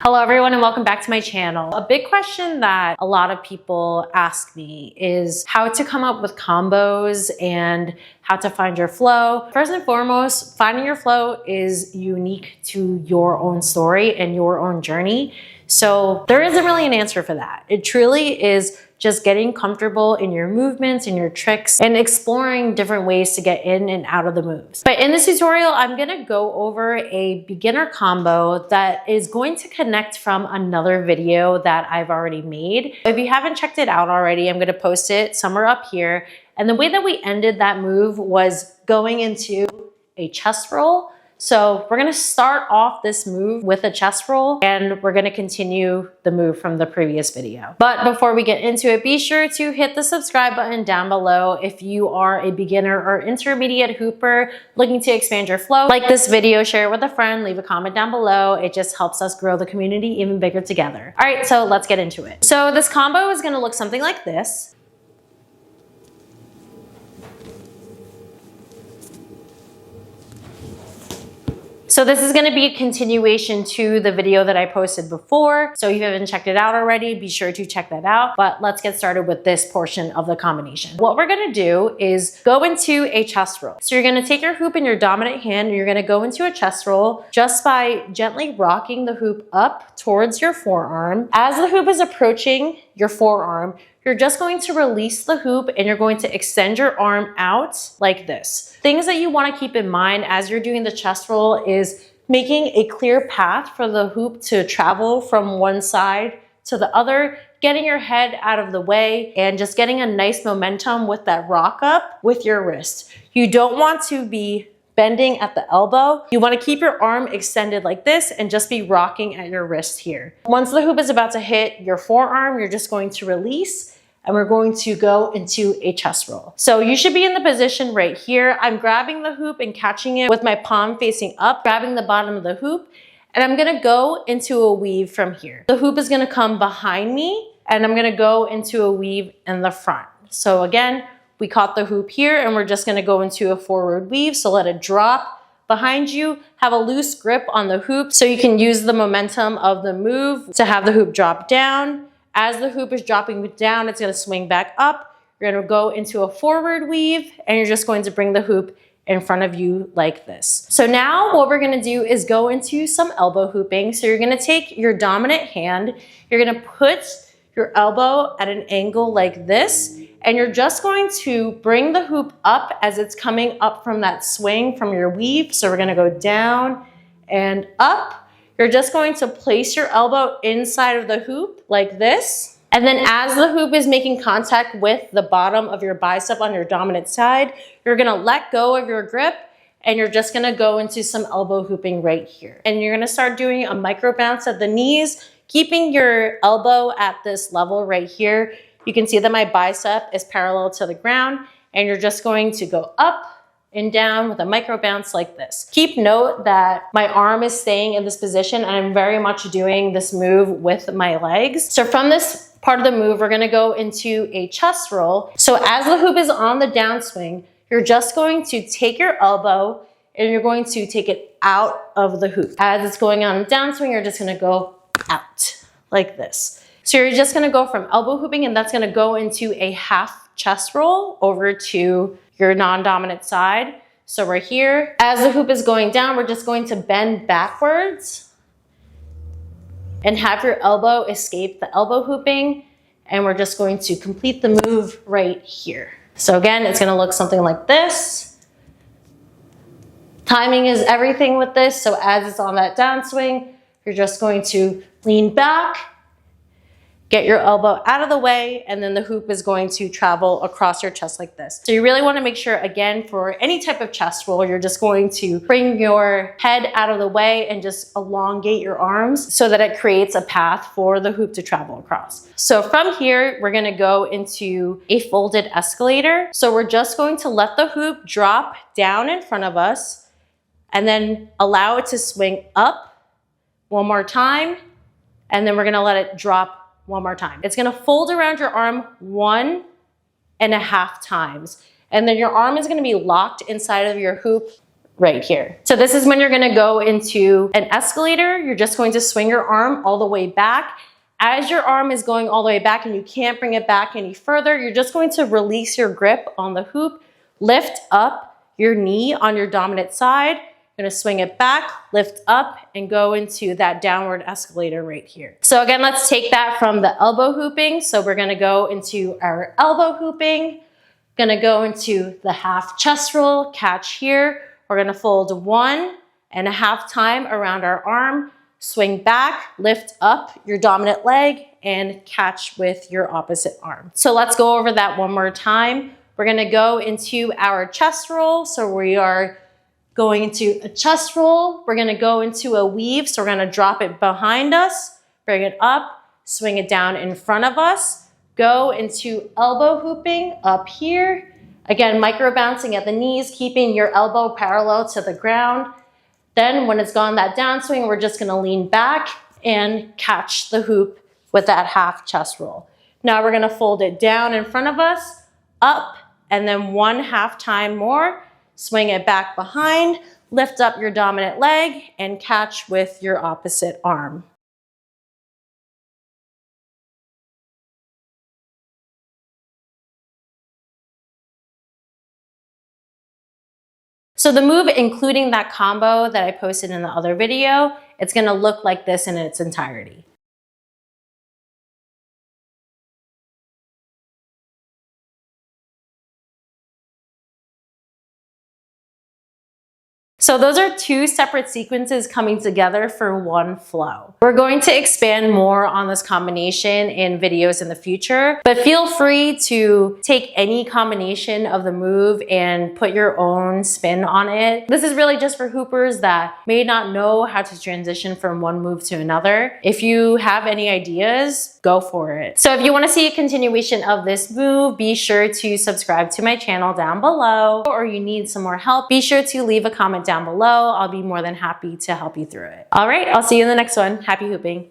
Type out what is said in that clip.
Hello everyone and welcome back to my channel. A big question that a lot of people ask me is how to come up with combos and how to find your flow. First and foremost, finding your flow is unique to your own story and your own journey. So there isn't really an answer for that. It truly is just getting comfortable in your movements and your tricks and exploring different ways to get in and out of the moves. But in this tutorial, I'm gonna go over a beginner combo that is going to connect from another video that I've already made. If you haven't checked it out already, I'm gonna post it somewhere up here. And the way that we ended that move was going into a chest roll. So we're gonna start off this move with a chest roll and we're gonna continue the move from the previous video. But before we get into it, be sure to hit the subscribe button down below if you are a beginner or intermediate hooper looking to expand your flow. Like this video, share it with a friend, leave a comment down below. It just helps us grow the community even bigger together. All right, so let's get into it. So this combo is gonna look something like this. So this is gonna be a continuation to the video that I posted before. So if you haven't checked it out already, be sure to check that out. But let's get started with this portion of the combination. What we're gonna do is go into a chest roll. So you're gonna take your hoop in your dominant hand and you're gonna go into a chest roll just by gently rocking the hoop up towards your forearm. As the hoop is approaching your forearm, you're just going to release the hoop and you're going to extend your arm out like this. Things that you want to keep in mind as you're doing the chest roll is making a clear path for the hoop to travel from one side to the other, getting your head out of the way and just getting a nice momentum with that rock up with your wrist. You don't want to be bending at the elbow. You want to keep your arm extended like this and just be rocking at your wrist here. Once the hoop is about to hit your forearm, you're just going to release and we're going to go into a chest roll. So you should be in the position right here. I'm grabbing the hoop and catching it with my palm facing up, grabbing the bottom of the hoop, and I'm gonna go into a weave from here. The hoop is gonna come behind me and I'm gonna go into a weave in the front. So again, we caught the hoop here and we're just gonna go into a forward weave. So let it drop behind you, have a loose grip on the hoop so you can use the momentum of the move to have the hoop drop down. As the hoop is dropping down, it's gonna swing back up. You're gonna go into a forward weave and you're just going to bring the hoop in front of you like this. So now what we're gonna do is go into some elbow hooping. So you're gonna take your dominant hand, you're gonna put your elbow at an angle like this, and you're just going to bring the hoop up as it's coming up from that swing from your weave. So we're gonna go down and up. You're just going to place your elbow inside of the hoop like this. And then as the hoop is making contact with the bottom of your bicep on your dominant side, you're gonna let go of your grip and you're just gonna go into some elbow hooping right here. And you're gonna start doing a micro bounce at the knees, keeping your elbow at this level right here. You can see that my bicep is parallel to the ground and you're just going to go up and down with a micro bounce like this. Keep note that my arm is staying in this position and I'm very much doing this move with my legs. So from this part of the move, we're gonna go into a chest roll. So as the hoop is on the downswing, you're just going to take your elbow and you're going to take it out of the hoop. As it's going on the downswing, you're just gonna go out like this. So you're just gonna go from elbow hooping and that's gonna go into a half chest roll over to your non-dominant side. So we're here. As the hoop is going down, we're just going to bend backwards and have your elbow escape the elbow hooping. And we're just going to complete the move right here. So again, it's gonna look something like this. Timing is everything with this. So as it's on that downswing, you're just going to lean back, get your elbow out of the way, and then the hoop is going to travel across your chest like this. So you really want to make sure, again, for any type of chest roll, you're just going to bring your head out of the way and just elongate your arms so that it creates a path for the hoop to travel across. So from here, we're going to go into a folded escalator. So we're just going to let the hoop drop down in front of us and then allow it to swing up one more time. And then we're going to let it drop one more time. It's gonna fold around your arm 1.5 times. And then your arm is gonna be locked inside of your hoop right here. So this is when you're gonna go into an escalator. You're just going to swing your arm all the way back. As your arm is going all the way back and you can't bring it back any further, you're just going to release your grip on the hoop, lift up your knee on your dominant side. You're gonna swing it back, lift up, and go into that downward escalator right here. So again, let's take that from the elbow hooping. So we're gonna go into our elbow hooping, gonna go into the half chest roll, catch here. We're gonna fold 1.5 times around our arm, swing back, lift up your dominant leg, and catch with your opposite arm. So let's go over that one more time. We're gonna go into our chest roll. So we are going into a chest roll. We're gonna go into a weave. So we're gonna drop it behind us, bring it up, swing it down in front of us, go into elbow hooping up here. Again, micro bouncing at the knees, keeping your elbow parallel to the ground. Then when it's gone that downswing, we're just gonna lean back and catch the hoop with that half chest roll. Now we're gonna fold it down in front of us, up, and then 1.5 times more, swing it back behind, lift up your dominant leg, and catch with your opposite arm. So the move, including that combo that I posted in the other video, it's gonna look like this in its entirety. So those are two separate sequences coming together for one flow. We're going to expand more on this combination in videos in the future, but feel free to take any combination of the move and put your own spin on it. This is really just for hoopers that may not know how to transition from one move to another. If you have any ideas, go for it. So if you want to see a continuation of this move, be sure to subscribe to my channel down below, or you need some more help, be sure to leave a comment down below. I'll be more than happy to help you through it. All right, I'll see you in the next one. Happy hooping.